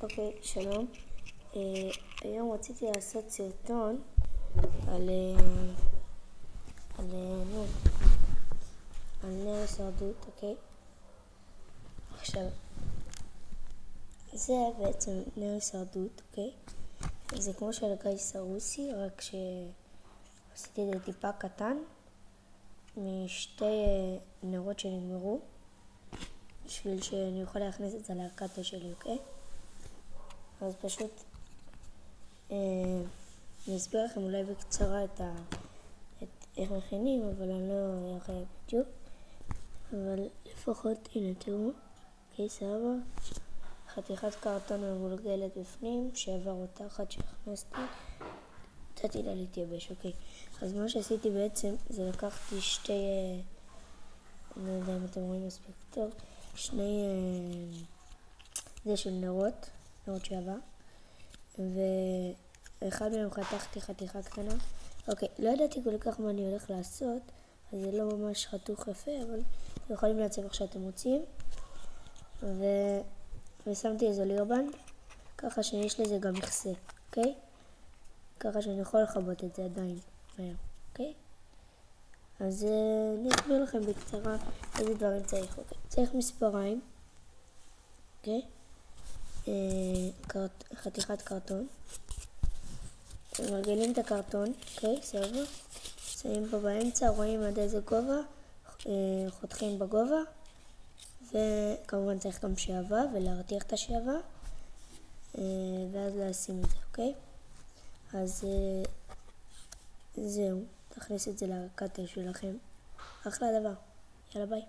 אוקיי, שלום. היום רציתי לעשות סרטון על נר הישרדות, אוקיי? עכשיו, זה בעצם נר הישרדות, אוקיי? זה כמו של הגיס הרוסי, רק שעשיתי את זה טיפה קטן משתי נרות שנגמרו, בשביל שאני אוכל להכניס את זה להקטה שלי, אוקיי? אז פשוט אני אסביר לכם אולי בקצרה איך מכינים, אבל אני לא אראה בדיוק. אבל לפחות הנה תראו, אוקיי, סבבה. חתיכת קרטון מבולגלת בפנים, שעבר אותה אחת שהכנסתי, נתתי לה להתייבש, אוקיי. אז מה שעשיתי בעצם זה לקחתי אני לא יודע אם אתם רואים מספיק טוב, זה של נרות שעבר, ואחד מהם חתכתי חתיכה קטנה. אוקיי, לא ידעתי כל כך מה אני הולך לעשות, אז זה לא ממש חתוך יפה, אבל אתם יכולים לעצב איך שאתם רוצים. ושמתי איזה לירבן, ככה שיש לזה גם מכסה, אוקיי? ככה שאני יכול לכבות את זה עדיין מהר, אוקיי? אז אני אסביר לכם בקצרה איזה דברים צריך, אוקיי? צריך מספריים, אוקיי? חתיכת קרטון. מגלגלים את הקרטון, אוקיי? סבבה. שמים פה באמצע, רואים עד איזה גובה, חותכים בגובה, וכמובן צריך גם שעבה ולהרתיח את השעבה, ואז לשים את זה, אוקיי? אז זהו, תכניס את זה לקטר שלכם. אחלה דבר. יאללה ביי.